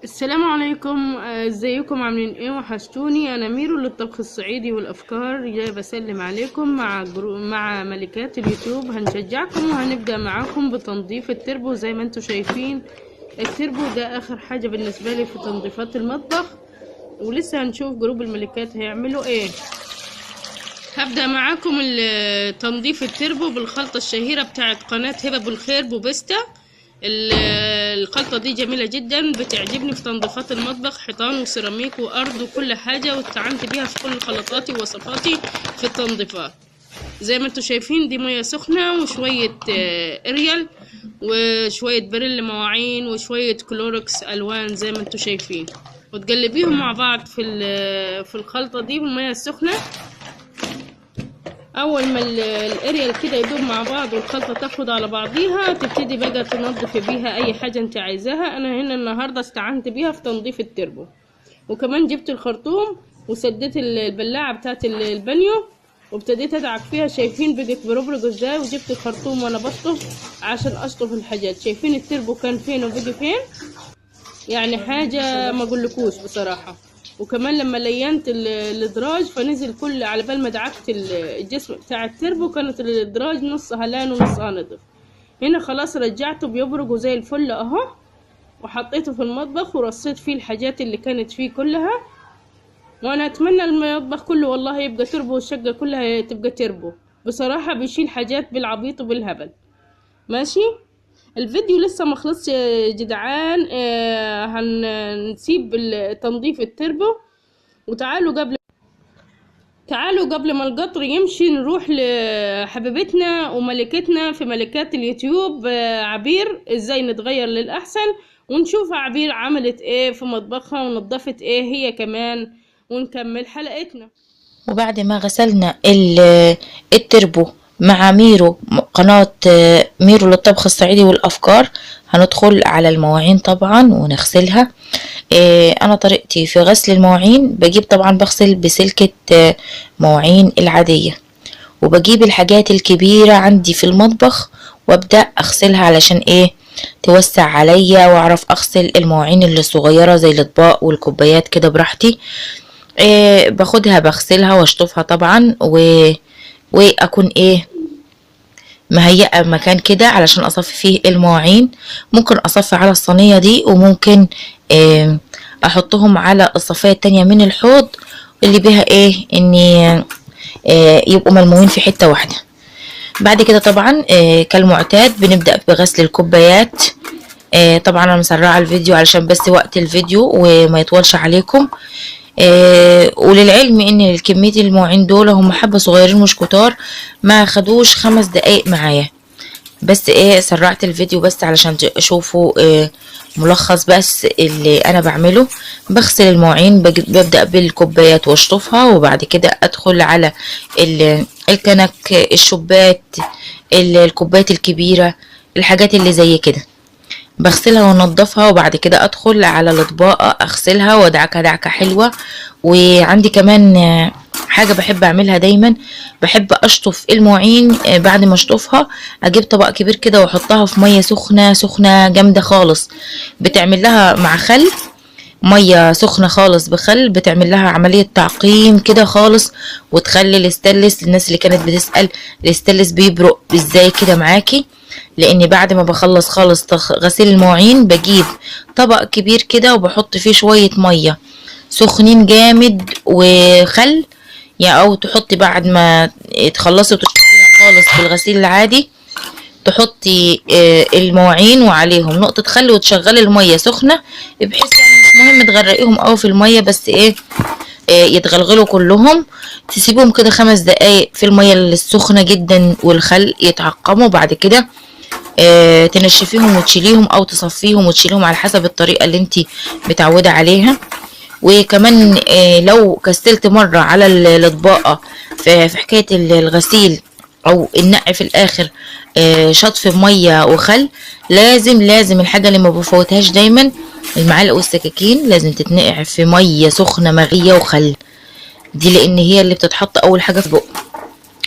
السلام عليكم، ازيكم عاملين ايه؟ وحشتوني. انا ميرو للطبخ الصعيدي والافكار، جاي بسلم عليكم مع ملكات اليوتيوب. هنشجعكم وهنبدأ معاكم بتنظيف التربو. زي ما انتم شايفين التربو ده اخر حاجة بالنسبة لي في تنظيفات المطبخ، ولسه هنشوف جروب الملكات هيعملوا ايه. هبدأ معاكم تنظيف التربو بالخلطة الشهيرة بتاعت قناة هبة أبو الخير بوبستا. الخلطة دي جميلة جدا، بتعجبني في تنظيفات المطبخ، حيطان وسيراميك وأرض وكل حاجة، واستعنت بيها في كل خلطاتي ووصفاتي في التنظيفات. زي ما انتوا شايفين دي مية سخنة وشوية اريال وشوية بريل مواعين وشوية كلوركس ألوان زي ما انتوا شايفين، وتقلبيهم مع بعض في الخلطة دي بالمية السخنة. اول ما الاريال كده يدوب مع بعض والخلطه تاخد على بعضيها، تبتدي بقى تنضفي بيها اي حاجه انت عايزاها. انا هنا النهارده استعنت بيها في تنظيف التربو، وكمان جبت الخرطوم وسديت البلاعه بتاعت البانيو وابتديت ادعك فيها. شايفين بقت بربرج ازاي؟ وجبت الخرطوم وانا بشطف عشان اشطف الحاجات. شايفين التربو كان فين وبقي فين؟ يعني حاجة ما اقولكوش بصراحة. وكمان لما لينت الادراج فنزل كل، على بال ما دعكت الجسم بتاع التربو كانت الادراج نصها لان ونصها نضف. هنا خلاص رجعته بيبرج زي الفل اهو، وحطيته في المطبخ ورصيت فيه الحاجات اللي كانت فيه كلها. وانا اتمنى المطبخ كله والله يبقى تربو، والشقة كلها تبقى تربو. بصراحة بيشيل حاجات بالعبيط وبالهبل. ماشي. الفيديو لسه ما خلصش يا جدعان، هنسيب تنظيف التربو. وتعالوا قبل ما القطر يمشي نروح لحبيبتنا وملكتنا في ملكات اليوتيوب، عبير، ازاي نتغير للأحسن، ونشوف عبير عملت ايه في مطبخها ونظفت ايه هي كمان، ونكمل حلقتنا. وبعد ما غسلنا التربو مع ميرو، قناة ميرو للطبخ الصعيدي والأفكار، هندخل على المواعين طبعا ونغسلها. أنا طريقتي في غسل المواعين، بجيب طبعا بغسل بسلكة مواعين العادية، وبجيب الحاجات الكبيرة عندي في المطبخ وابدأ اغسلها علشان ايه توسع عليا، واعرف اغسل المواعين اللي صغيرة زي الاطباق والكوبايات كده براحتي. باخدها بغسلها واشطفها طبعا واكون مهيئة مكان كده علشان اصفي فيه المواعين. ممكن اصفي على الصينية دي، وممكن احطهم على الصفاية التانية من الحوض اللي بيها اني يبقوا ملمومين في حتة واحدة. بعد كده طبعا كالمعتاد بنبدأ بغسل الكوبايات. طبعا انا مسرعة الفيديو علشان بس وقت الفيديو وما يطولش عليكم. وللعلم ان كمية المواعين دول هم حبة صغيرين مش كتار، ما خدوش 5 دقايق معايا، بس سرعت الفيديو بس علشان تشوفوا ملخص بس اللي انا بعمله. بغسل المواعين، ببدأ بالكوبايات واشطفها، وبعد كده ادخل على الكنك، الشوبات، الكوبايات الكبيرة، الحاجات اللي زي كده بغسلها وانضفها. وبعد كده ادخل على الاطباق اغسلها وادعكها دعكة حلوة. وعندي كمان حاجة بحب اعملها دايما، بحب اشطف المواعين. بعد ما اشطفها اجيب طبق كبير كده واحطها في مية سخنة سخنة جامدة خالص، بتعمل لها مع خل، مية سخنة خالص بخل، بتعمل لها عملية تعقيم كده خالص، وتخلي الاستانلس، الناس اللي كانت بتسأل الاستانلس بيبرق ازاي كده معاكي، لاني بعد ما بخلص خالص غسيل المواعين بجيب طبق كبير كده وبحط فيه شوية مية سخنين جامد وخل، يعني او تحطي بعد ما تخلصي وتشطفيها خالص بالغسيل العادي، تحطي المواعين وعليهم نقطة خل وتشغلي المية سخنة، بحيث يعني مش مهم تغرقيهم اوي في المية، بس يتغلغلوا كلهم. تسيبهم كده 5 دقايق في المية السخنة جدا والخل يتعقموا. بعد كده تنشفيهم وتشيليهم او تصفيهم وتشيليهم على حسب الطريقة اللي انتي متعودة عليها. وكمان لو كستلت مرة على الاطباق في حكاية الغسيل او النقع في الاخر شطف بمية وخل، لازم الحاجة اللي ما بفوتهاش دايما، المعالق والسكاكين لازم تتنقع في مية سخنة مغلية وخل، دي لان هي اللي بتتحط اول حاجة في بق،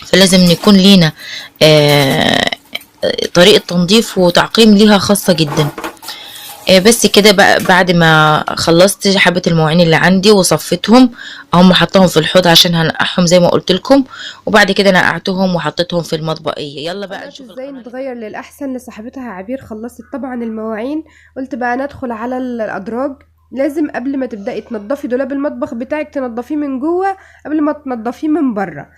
فلازم يكون لينا طريقة تنظيف وتعقيم ليها خاصة جدا. بس كده بقى. بعد ما خلصت حبة المواعين اللي عندي وصفتهم، هم حطهم في الحوض عشان هنقعهم زي ما قلت لكم، وبعد كده نقعتهم وحطيتهم في المطبقية. يلا بقى قناة نشوف ازاي القناة. نتغير للأحسن لصاحبتها عبير. خلصت طبعا المواعين، قلت بقى ندخل على الأدراج. لازم قبل ما تبدأي تنضفي دولاب المطبخ بتاعك تنضفيه من جوه قبل ما تنضفيه من بره.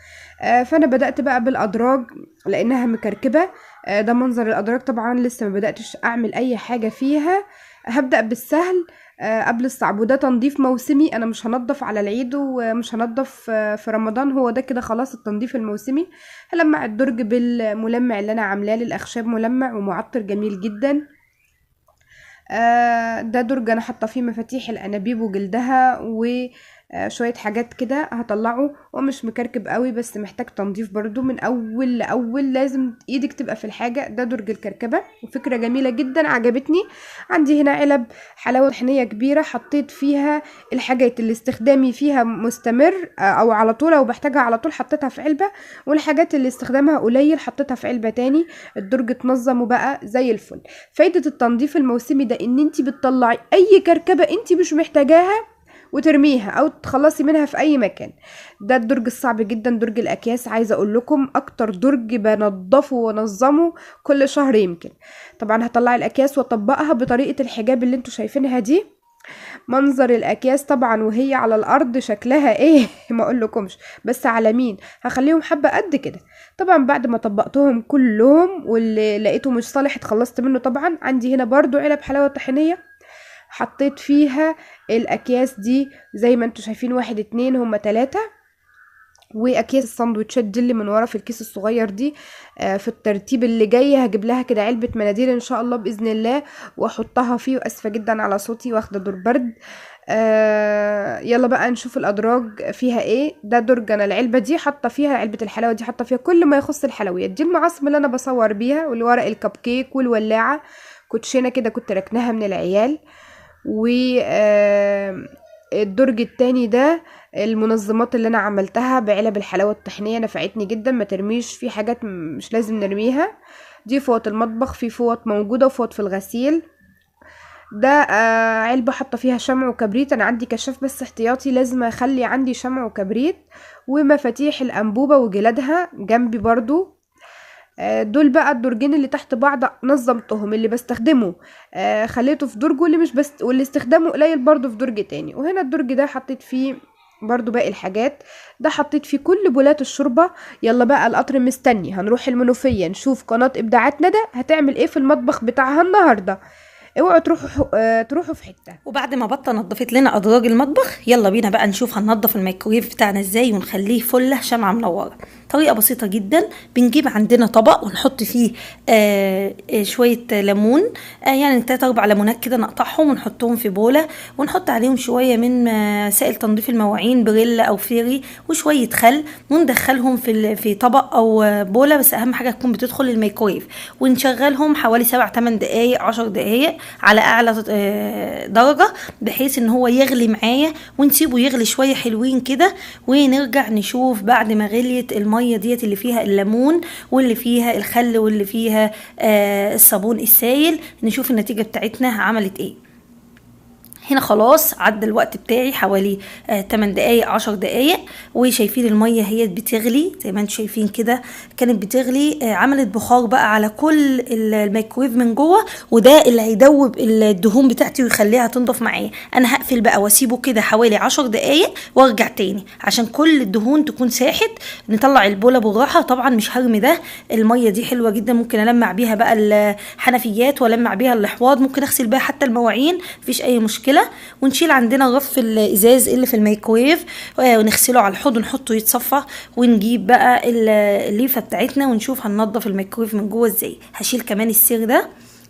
فأنا بدأت بقى بالأدراج لأنها مكركبة. ده منظر الأدراج. طبعا لسه ما بدأتش أعمل أي حاجة فيها، هبدأ بالسهل قبل الصعب. وده تنظيف موسمي، انا مش هنضف على العيد ومش هنضف في رمضان، هو ده كده خلاص التنظيف الموسمي. هلمع الدرج بالملمع اللي انا عاملاه للاخشاب، ملمع ومعطر جميل جدا. ده درج انا حاطه فيه مفاتيح الانابيب وجلدها وشويه حاجات كده هطلعه، ومش مكركب قوي بس محتاج تنظيف برضو من اول لاول، لازم ايدك تبقى في الحاجه. ده درج الكركبه وفكره جميله جدا عجبتني. عندي هنا علب حلاوه طحينيه كبيره، حطيت فيها الحاجات اللي استخدامي فيها مستمر او على طول او بحتاجها على طول حطيتها في علبه، والحاجات اللي استخدامها قليل حطيتها في علبه تاني. الدرج اتنظم وبقى زي الفل. فايده التنظيف الموسمي ده ان انت بتطلعي اي كركبه انت مش محتاجاها وترميها او تخلصي منها في اي مكان. ده الدرج الصعب جدا، درج الاكياس. عايزه اقول لكم اكتر درج بنضفه وانظمه كل شهر يمكن. طبعا هطلع الاكياس واطبقها بطريقه الحجاب اللي انتوا شايفينها دي. منظر الاكياس طبعا وهي على الارض شكلها ايه ما اقولكمش، بس على مين هخليهم حبه قد كده. طبعا بعد ما طبقتهم كلهم واللي لقيته مش صالح اتخلصت منه. طبعا عندي هنا برضو علب حلاوه طحينيه حطيت فيها الاكياس دي زي ما انتوا شايفين، 1 2 هما 3. واكياس الساندوتشات دي اللي من ورا في الكيس الصغير دي في الترتيب اللي جاي هجيب لها كده علبه مناديل ان شاء الله باذن الله واحطها فيه. واسفه جدا على صوتي واخده دور برد. يلا بقى نشوف الادراج فيها ايه. ده درج انا العلبه دي حاطه فيها، علبه الحلاوه دي حاطه فيها كل ما يخص الحلويات. دي المعصم اللي انا بصور بيها، والورق الكب كيك والولاعه، كوتشينه كده كنت ركناها من العيال. و الدرج التاني ده المنظمات اللي انا عملتها بعلب الحلاوه الطحينيه، نفعتني جدا. ما ترميش في حاجات مش لازم نرميها. دي فوط المطبخ، في فوط موجوده وفوط في الغسيل. ده علبه حاطه فيها شمع وكبريت. انا عندي كشاف بس احتياطي لازم اخلي عندي شمع وكبريت. ومفاتيح الانبوبه وجلادها جنبي برضو. دول بقى الدرجين اللي تحت بعض نظمتهم. اللي بستخدمه خليته في درج، واللي مش واللي استخدامه قليل برضو في درج تاني. وهنا الدرج ده حطيت فيه برضو باقي الحاجات. ده حطيت فيه كل بولات الشوربة. يلا بقى القطر مستني، هنروح المنوفية نشوف قناة ابداعات ندى هتعمل ايه في المطبخ بتاعها النهاردة. اوعوا تروحوا في حته. وبعد ما بطه نضفت لنا ادراج المطبخ، يلا بينا بقى نشوف هننضف الميكرويف بتاعنا ازاي ونخليه فله شمعه منوره. طريقه بسيطه جدا. بنجيب عندنا طبق ونحط فيه شويه ليمون، يعني 3-4 ليمونات كده نقطعهم ونحطهم في بوله، ونحط عليهم شويه من سائل تنظيف المواعين بريلا او فيري وشويه خل، وندخلهم في طبق او بوله، بس اهم حاجه تكون بتدخل الميكرويف، ونشغلهم حوالي 7-8 دقائق 10 دقائق على اعلى درجه بحيث ان هو يغلي معايا، ونسيبه يغلي شويه حلوين كده. ونرجع نشوف بعد ما غليت الميه ديت اللي فيها الليمون واللي فيها الخل واللي فيها الصابون السائل، نشوف النتيجه بتاعتنا عملت ايه. هنا خلاص عدى الوقت بتاعي حوالي 8 دقايق 10 دقايق، وشايفين المية هي بتغلي زي ما انتم شايفين كده، كانت بتغلي عملت بخار بقى على كل الميكرويف من جوه، وده اللي هيدوب الدهون بتاعتي ويخليها تنضف معايا. انا هقفل بقى واسيبه كده حوالي 10 دقايق وارجع تاني عشان كل الدهون تكون ساحت. نطلع البوله بالراحه، طبعا مش هرمي ده، المية دي حلوه جدا، ممكن المع بيها بقى الحنفيات والمع بيها الاحواض، ممكن اغسل بيها حتى المواعين، مفيش اي مشكله. ونشيل عندنا رف الازاز اللي في الميكرويف ونغسله على الحوض ونحطه يتصفى، ونجيب بقى الليفه بتاعتنا ونشوف هننضف الميكرويف من جوه ازاي. هشيل كمان السير ده.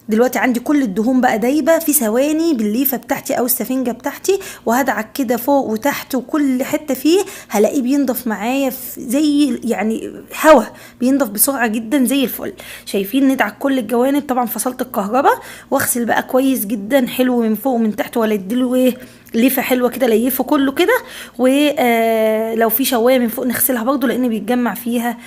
دلوقتي عندي كل الدهون بقى دايبه في ثواني بالليفه بتاعتي او السفنجه بتاعتي، وهدعك كده فوق وتحت وكل حته فيه هلاقيه بينضف معايا زي يعني هوا، بينضف بسرعه جدا زي الفل. شايفين ندعك كل الجوانب. طبعا فصلت الكهرباء واغسل بقى كويس جدا حلو من فوق ومن تحت، ولا اديله ايه ليفه حلوه كده ليفه كله كده. ولو في شوايه من فوق نغسلها برضو لان بيتجمع فيها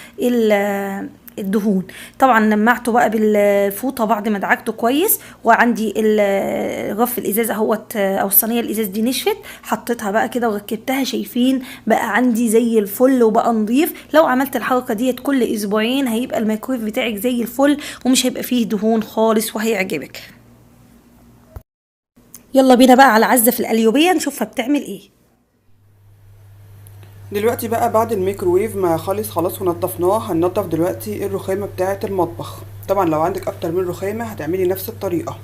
الدهون. طبعا لمعته بقى بالفوطه بعد ما دعكته كويس، وعندي الرف الازاز اهوت او الصينيه الازاز دي نشفت، حطيتها بقى كده وركبتها. شايفين بقى عندي زي الفل وبقى نضيف. لو عملت الحركه ديت كل اسبوعين هيبقى الميكرويف بتاعك زي الفل ومش هيبقى فيه دهون خالص وهيعجبك. يلا بينا بقى على عزة في القليوبية نشوفها بتعمل ايه. دلوقتي بقى بعد الميكروويف ما خلاص ونضفناه، هننضف دلوقتي الرخامة بتاعة المطبخ. طبعا لو عندك اكتر من رخامة هتعملي نفس الطريقة.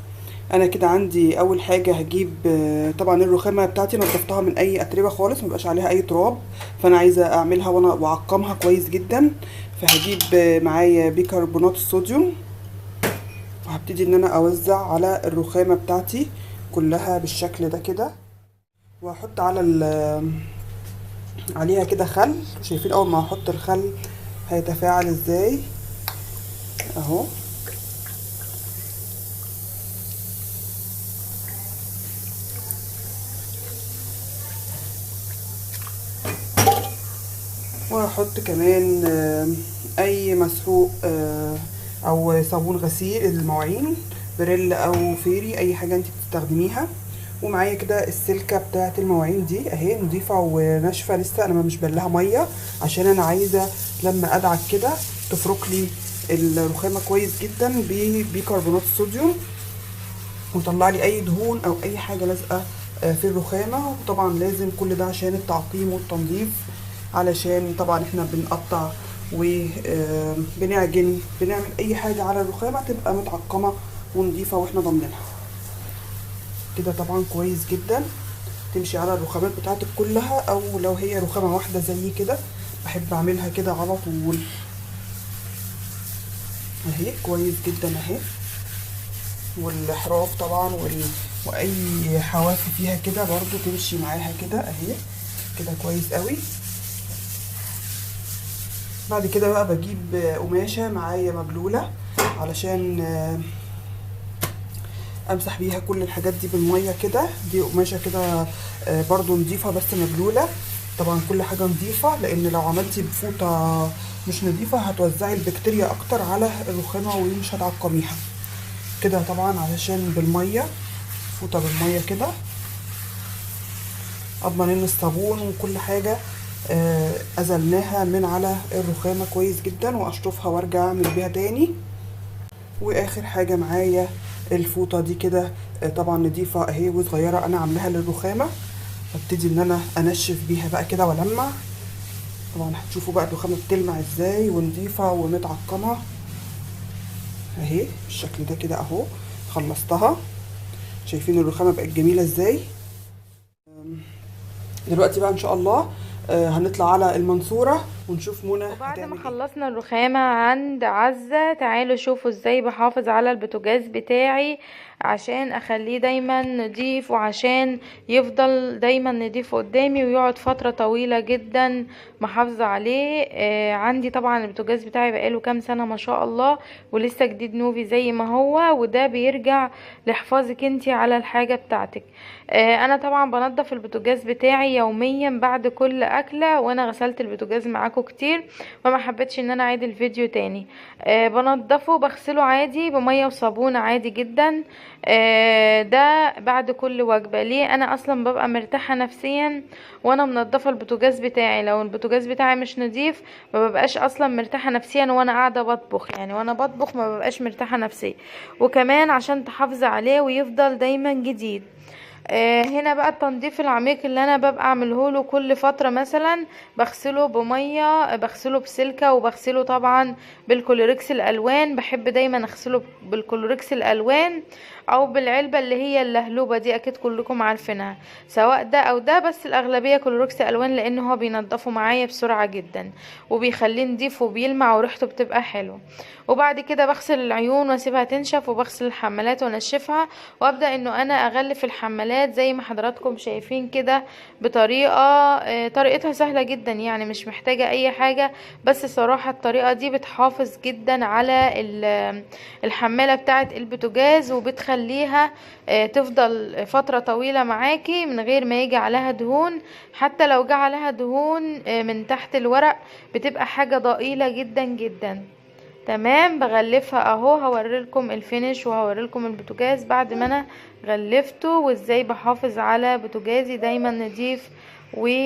انا كده عندي اول حاجة هجيب طبعا الرخامة بتاعتي نضفتها من اي اتربة خالص، مبقاش عليها اي تراب، فانا عايزة اعملها واعقمها كويس جدا. فهجيب معايا بيكربونات الصوديوم، وهبتدي ان انا اوزع على الرخامة بتاعتي كلها بالشكل ده كده، وهحط عليها كده خل. شايفين اول ما هحط الخل هيتفاعل ازاي اهو. وهحط كمان اي مسحوق او صابون غسيل المواعين، بريل او فيري، اي حاجه انت بتستخدميها. ومعايا كده السلكه بتاعه المواعين دي اهي نضيفه وناشفه لسه، انا مش بلها ميه عشان انا عايزه لما ادعك كده تفرك لي الرخامه كويس جدا ببيكربونات الصوديوم، وطلع لي اي دهون او اي حاجه لازقه في الرخامه. وطبعا لازم كل ده عشان التعقيم والتنظيف، علشان طبعا احنا بنقطع وبنعجن بنعمل اي حاجه على الرخامه تبقى متعقمه ونضيفه واحنا ضامنينها كده. طبعا كويس جدا تمشي على الرخامات بتاعتك كلها، او لو هي رخامه واحده زي كده بحب اعملها كده على طول اهي. كويس جدا اهي. والاحراف طبعا واي حواف فيها كده برضو تمشي معاها كده اهي كده كويس قوي. بعد كده بقى بجيب قماشه معايا مبلوله علشان امسح بيها كل الحاجات دي بالميه كده. دي قماشه كده برضو نضيفه بس مبلوله. طبعا كل حاجه نضيفه، لان لو عملتي بفوطه مش نضيفه هتوزعي البكتيريا اكتر على الرخامه ومش هتعقميها كده. طبعا علشان بالميه، فوطه بالميه كده، اضمن ان الصابون وكل حاجه ازلناها من على الرخامه كويس جدا، واشطفها وارجع اعمل بيها تاني. واخر حاجه معايا الفوطه دي كده طبعا نضيفه اهي وصغيره، انا عاملاها للرخامه. هبتدي ان انا انشف بيها بقى كده والمع. طبعا هتشوفوا بقى الرخامه بتلمع ازاي ونضيفه ومتعقمه اهي بالشكل ده كده اهو. خلصتها. شايفين الرخامه بقت جميله ازاي. دلوقتي بقى ان شاء الله هنطلع على المنصورة ونشوف منى. وبعد ما خلصنا الرخامة عند عزة، تعالوا شوفوا ازاي بحافظ على البوتاجاز بتاعي عشان اخليه دايما نضيف، وعشان يفضل دايما نضيف قدامي ويقعد فترة طويلة جدا محافظة عليه. عندي طبعا البوتاجاز بتاعي بقاله كام سنة ما شاء الله، ولسه جديد نوفي زي ما هو، وده بيرجع لحفاظك انتي على الحاجة بتاعتك. انا طبعا بنضف البوتاجاز بتاعي يوميا بعد كل اكلة، وانا غسلت البوتاجاز معاكم كتير فما حبيتش ان انا اعيد الفيديو تاني. بنضفه بغسله عادي بمية وصابون عادي جدا. ده بعد كل وجبة. ليه؟ انا اصلا ببقى مرتاحة نفسيا وانا منضفة البوتاجاز بتاعي. لو البوتاجاز بتاعي مش نظيف ما ببقاش اصلا مرتاحة نفسيا وانا قاعدة بطبخ، يعني وانا بطبخ ما ببقاش مرتاحة نفسيا. وكمان عشان تحافظي عليه ويفضل دايما جديد. هنا بقى التنظيف العميق اللي انا ببقى اعمله له كل فتره، مثلا بغسله بميه، بغسله بسلكه، وبغسله طبعا بالكلوركس الالوان. بحب دايما اغسله بالكلوركس الالوان او بالعلبه اللي هي اللهلوبه دي، اكيد كلكم عارفينها، سواء ده او ده، بس الاغلبيه كلوركس الوان لان هو بينضفه معايا بسرعه جدا وبيخليه نضيف وبيلمع وريحته بتبقى حلوه. وبعد كده بغسل العيون واسيبها تنشف، وبغسل الحمالات وانشفها، وابدا انه انا اغلف الحمالات زي ما حضراتكم شايفين كده بطريقه طريقتها سهله جدا، يعني مش محتاجه اي حاجه. بس صراحه الطريقه دي بتحافظ جدا على الحماله بتاعه البوتاجاز، وبتخليها تفضل فتره طويله معاكي من غير ما يجي عليها دهون. حتى لو جه عليها دهون من تحت الورق بتبقى حاجه ضئيله جدا جدا. تمام. بغلفها اهو، هوريلكم الفينش وهوريلكم البوتاجاز بعد ما انا غلفته، وازاي بحافظ على بوتاجازي دايما نضيف وما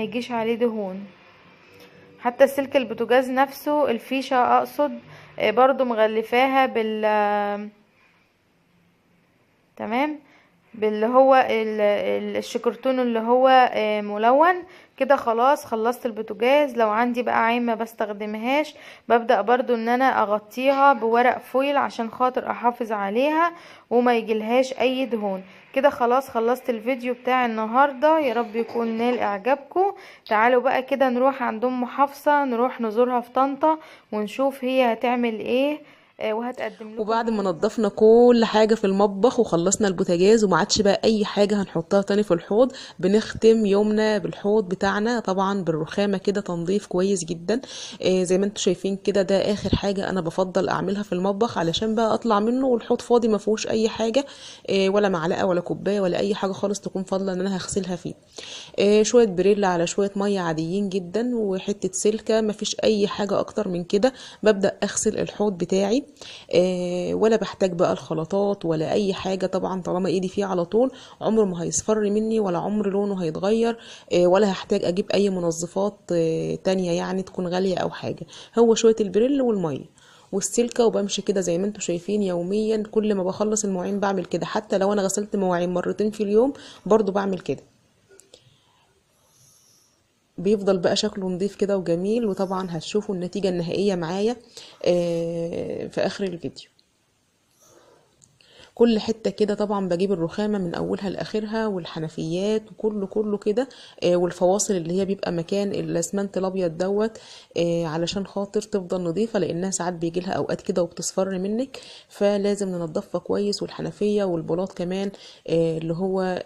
يجيش عليه دهون. حتى سلك البوتاجاز نفسه، الفيشة اقصد، برضو مغلفاها تمام، باللي هو الشكرتون اللي هو ملون كده. خلاص خلصت البوتاجاز. لو عندي بقى عين ما بستخدمهاش، ببدأ برضو ان انا اغطيها بورق فويل عشان خاطر احافظ عليها وما يجيلهاش اي دهون. كده خلاص خلصت الفيديو بتاع النهاردة، يا رب يكون نال اعجابكم. تعالوا بقى كده نروح عند ام حفصة، نروح نزورها في طنطا ونشوف هي هتعمل ايه وهتقدم لكم. وبعد ما نضفنا كل حاجه في المطبخ وخلصنا البوتاجاز وما عادش بقى اي حاجه هنحطها تاني في الحوض، بنختم يومنا بالحوض بتاعنا طبعا بالرخامه كده تنظيف كويس جدا. زي ما انتم شايفين كده، ده اخر حاجه انا بفضل اعملها في المطبخ علشان بقى اطلع منه والحوض فاضي ما فيهوش اي حاجه، ولا معلقه ولا كوبايه ولا اي حاجه خالص تكون فاضله ان انا هغسلها فيه. شويه بريل على شويه ميه عاديين جدا وحته سلكه، ما فيش اي حاجه اكتر من كده. ببدا اغسل الحوض بتاعي، ولا بحتاج بقى الخلطات ولا اي حاجة. طبعا طالما ايدي فيه على طول عمره ما هيصفر مني ولا عمر لونه هيتغير، ولا هحتاج اجيب اي منظفات تانية يعني تكون غالية او حاجة. هو شوية البريل والمية والسلكة، وبمشي كده زي ما انتم شايفين يوميا. كل ما بخلص المواعين بعمل كده، حتى لو انا غسلت مواعين مرتين في اليوم برضو بعمل كده. بيفضل بقى شكله نظيف كده وجميل. وطبعا هتشوفوا النتيجة النهائية معايا في اخر الفيديو. كل حتة كده طبعا بجيب الرخامة من اولها لاخرها، والحنفيات وكله كده، والفواصل اللي هي بيبقى مكان الاسمنت الابيض دوت، علشان خاطر تفضل نظيفة، لانها ساعات بيجي لها اوقات كده وبتصفر منك، فلازم ننضفها كويس. والحنفية والبلاط كمان اللي هو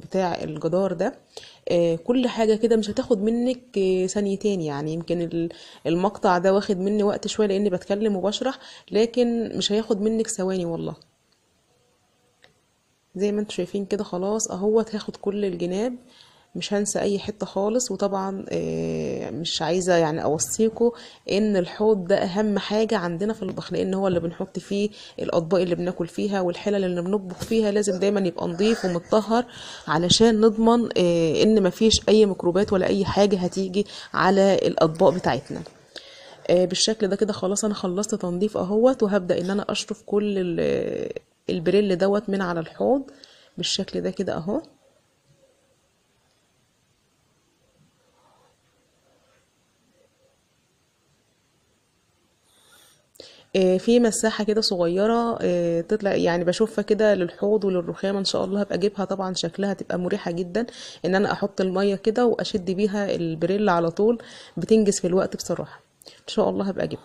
بتاع الجدار ده، كل حاجة كده مش هتاخد منك ثانيتين يعني. يمكن المقطع ده واخد مني وقت شوية لاني بتكلم وبشرح، لكن مش هياخد منك ثواني والله. زي ما انتم شايفين كده خلاص اهوت، هاخد كل الجناب، مش هنسى اي حته خالص. وطبعا مش عايزه يعني اوصيكم ان الحوض ده اهم حاجه عندنا في المطبخ، لان هو اللي بنحط فيه الاطباق اللي بناكل فيها والحلل اللي بنطبخ فيها. لازم دايما يبقى نظيف ومتطهر علشان نضمن ان مفيش اي ميكروبات ولا اي حاجه هتيجي على الاطباق بتاعتنا. بالشكل ده كده خلاص انا خلصت تنظيف اهوت، وهبدا ان انا اشطف كل البريل دوت من على الحوض بالشكل ده كده اهو. في مساحة كده صغيرة تطلع يعني بشوفها كده للحوض وللرخامة. ان شاء الله هبقى اجيبها، طبعا شكلها تبقى مريحة جدا ان انا احط المية كده واشد بيها البريل على طول، بتنجز في الوقت بصراحة. ان شاء الله هبقى اجيبها.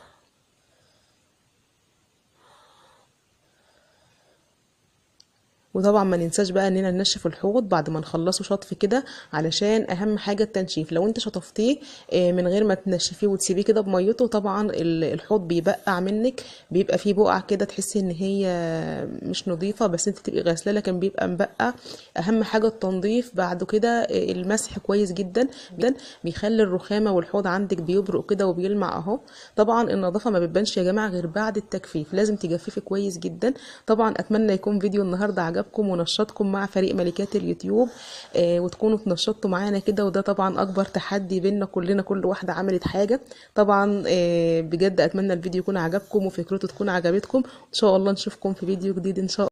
وطبعا ما ننساش بقى اننا ننشف الحوض بعد ما نخلصه شطف كده، علشان اهم حاجه التنشيف. لو انت شطفتيه من غير ما تنشفيه وتسيبيه كده بميته، طبعا الحوض بيبقع منك، بيبقى فيه بقع كده تحسي ان هي مش نظيفه، بس انت تبقي غاسله لكن بيبقى مبقع. اهم حاجه التنظيف. بعد كده المسح كويس جدا جدا، بيخلي الرخامه والحوض عندك بيبرق كده وبيلمع اهو. طبعا النظافه ما بتبانش يا جماعه غير بعد التجفيف، لازم تجففي كويس جدا. طبعا اتمنى يكون فيديو النهارده عجبكم ونشطكم مع فريق ملكات اليوتيوب، وتكونوا تنشطوا معانا كده. وده طبعا اكبر تحدي بينا كلنا، كل واحده عملت حاجه. طبعا بجد اتمنى الفيديو يكون عجبكم وفكرته تكون عجبتكم. ان شاء الله نشوفكم في فيديو جديد ان شاء الله.